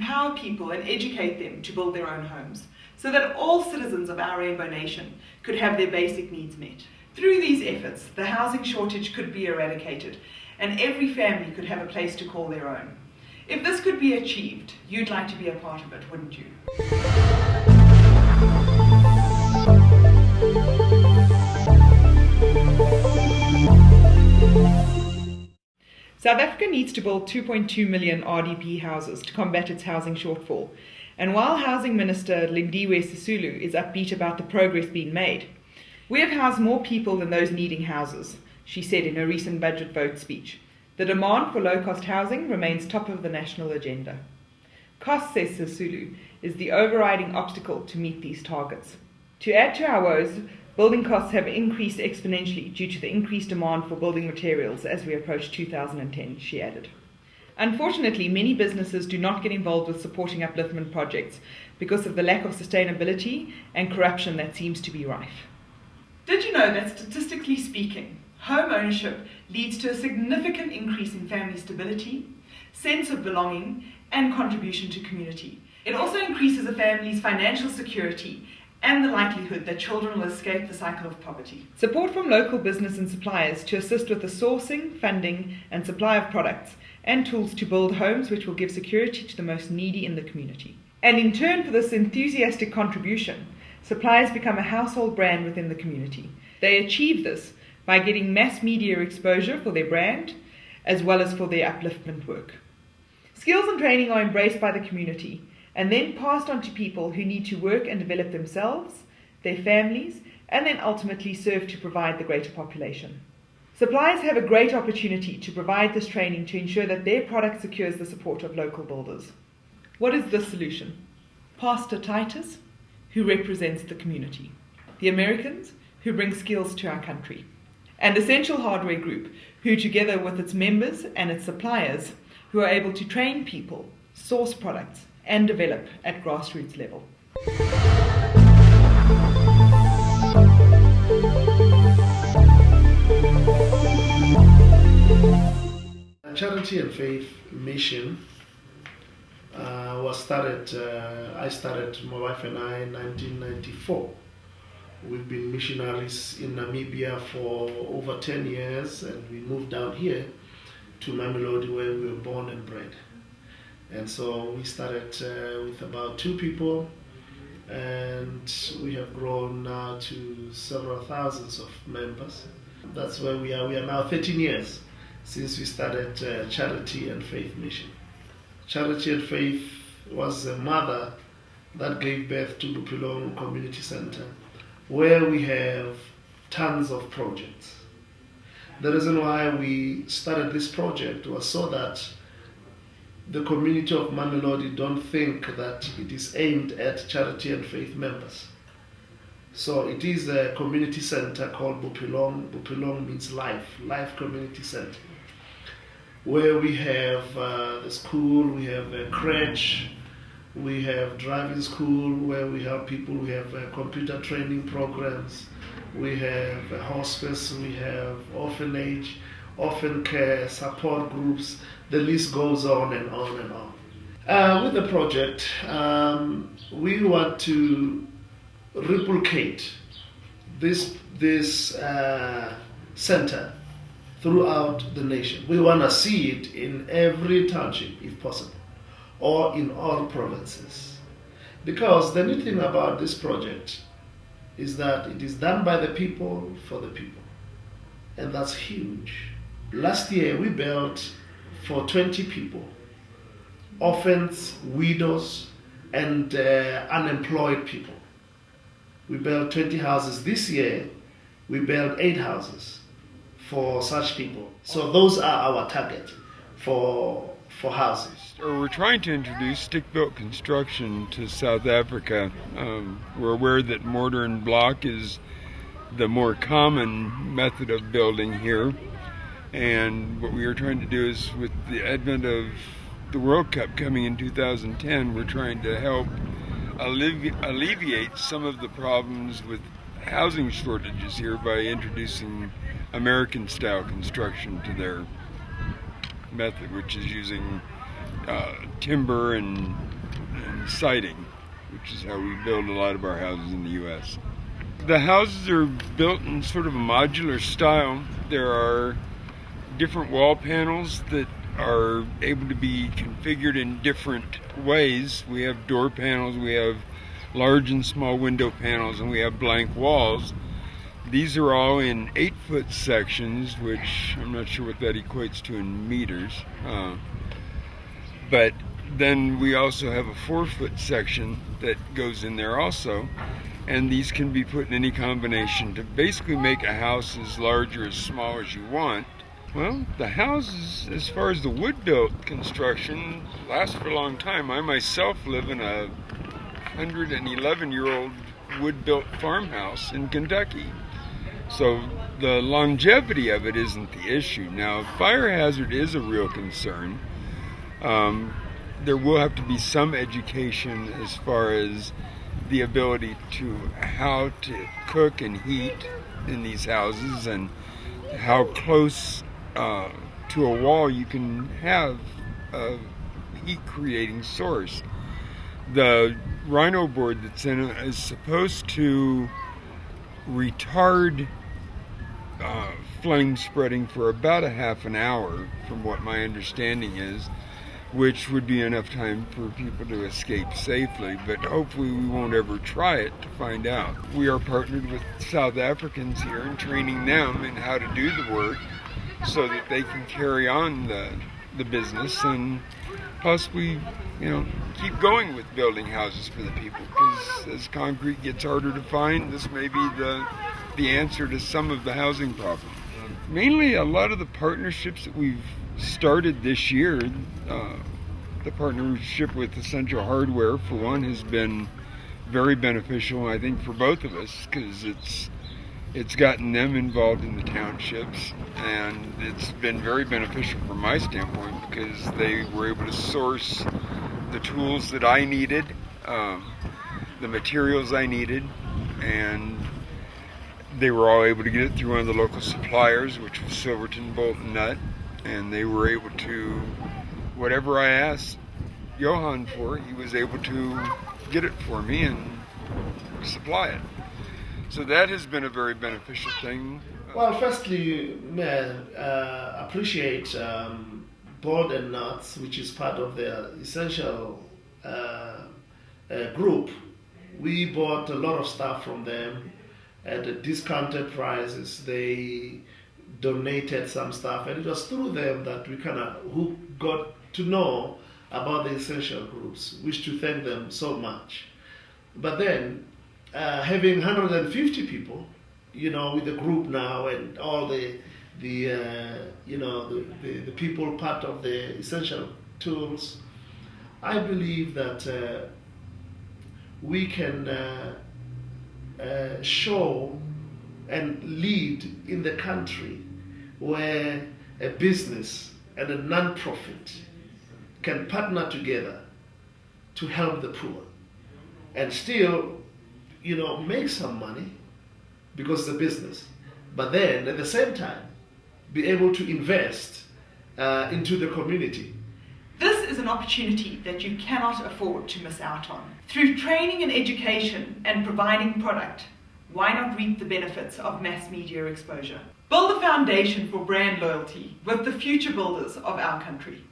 empower people and educate them to build their own homes, so that all citizens of our Rainbow Nation could have their basic needs met. Through these efforts, the housing shortage could be eradicated, and every family could have a place to call their own. If this could be achieved, you'd like to be a part of it, wouldn't you? South Africa needs to build 2.2 million RDP houses to combat its housing shortfall. And while Housing Minister Lindiwe Sisulu is upbeat about the progress being made, we have housed more people than those needing houses, she said in her recent budget vote speech. The demand for low-cost housing remains top of the national agenda. Cost, says Sisulu, is the overriding obstacle to meet these targets. To add to our woes, building costs have increased exponentially due to the increased demand for building materials as we approach 2010, she added. Unfortunately, many businesses do not get involved with supporting upliftment projects because of the lack of sustainability and corruption that seems to be rife. Did you know that statistically speaking, home ownership leads to a significant increase in family stability, sense of belonging, and contribution to community? It also increases a family's financial security and the likelihood that children will escape the cycle of poverty. Support from local business and suppliers to assist with the sourcing, funding, and supply of products and tools to build homes which will give security to the most needy in the community. And in turn for this enthusiastic contribution, suppliers become a household brand within the community. They achieve this by getting mass media exposure for their brand, as well as for their upliftment work. Skills and training are embraced by the community, and then passed on to people who need to work and develop themselves, their families, and then ultimately serve to provide the greater population. Suppliers have a great opportunity to provide this training to ensure that their product secures the support of local builders. What is the solution? Pastor Titus, who represents the community. The Americans, who bring skills to our country. And Essential Hardware Group, who together with its members and its suppliers, who are able to train people, source products, and develop at grassroots level. Charity and Faith Mission was started, my wife and I, in 1994. We've been missionaries in Namibia for over 10 years, and we moved down here to Mamelodi, where we were born and bred. And so we started with about 2 people, and we have grown now to several thousands of members. That's where we are. We are now 13 years since we started Charity and Faith Mission. Charity and Faith was a mother that gave birth to Bupilong Community Center, where we have tons of projects. The reason why we started this project was so that the community of Mamelodi don't think that it is aimed at Charity and Faith members. So it is a community center called Bupilong. Bupilong means life, Life Community Center, where we have the school, we have a crèche, we have driving school where we help people, we have computer training programs, we have a hospice, we have orphanage, orphan care, support groups, the list goes on and on and on. With the project, we want to replicate this center throughout the nation. We want to see it in every township if possible, or in all provinces. Because the neat thing about this project is that it is done by the people for the people. And that's huge. Last year we built for 20 people, orphans, widows, and unemployed people. We built 20 houses. This year we built 8 houses for such people. So those are our target for houses. We're trying to introduce stick-built construction to South Africa. We're aware that mortar and block is the more common method of building here. And what we are trying to do is, with the advent of the World Cup coming in 2010, we're trying to help alleviate some of the problems with housing shortages here by introducing American-style construction to their method, which is using timber and siding, which is how we build a lot of our houses in the U.S. The houses are built in sort of a modular style. There are different wall panels that are able to be configured in different ways. We have door panels, we have large and small window panels, and we have blank walls. These are all in 8-foot sections, which I'm not sure what that equates to in meters. But then we also have a 4-foot section that goes in there also. And these can be put in any combination to basically make a house as large or as small as you want. Well, the houses, as far as the wood-built construction, last for a long time. I myself live in a 111-year-old wood-built farmhouse in Kentucky. So the longevity of it isn't the issue. Now, fire hazard is a real concern. There will have to be some education as far as the ability to how to cook and heat in these houses and how close to a wall you can have a heat-creating source. The rhino board that's in it is supposed to retard flame spreading for about a half an hour, from what my understanding is, which would be enough time for people to escape safely, but hopefully we won't ever try it to find out. We are partnered with South Africans here and training them in how to do the work so that they can carry on the business and possibly, keep going with building houses for the people, because as concrete gets harder to find, this may be the answer to some of the housing problem. Mainly a lot of the partnerships that we've started this year, the partnership with Essential Hardware, for one, has been very beneficial, I think, for both of us, because it's gotten them involved in the townships, and it's been very beneficial from my standpoint because they were able to source the tools that I needed, the materials I needed, and they were all able to get it through one of the local suppliers, which was Silverton Bolt and Nut, and they were able to, whatever I asked Johan for, he was able to get it for me and supply it. So that has been a very beneficial thing. Well, firstly, appreciate Bolt and Nuts, which is part of the Essential group. We bought a lot of stuff from them at discounted prices. They donated some stuff, and it was through them that we who got to know about the Essential groups. Wish to thank them so much. But then, having 150 people, with the group now, and all the people part of the Essential tools, I believe that we can show and lead in the country where a business and a non-profit can partner together to help the poor and still, make some money because it's a business, but then at the same time be able to invest into the community. This is an opportunity that you cannot afford to miss out on. Through training and education and providing product, why not reap the benefits of mass media exposure? Build a foundation for brand loyalty with the future builders of our country.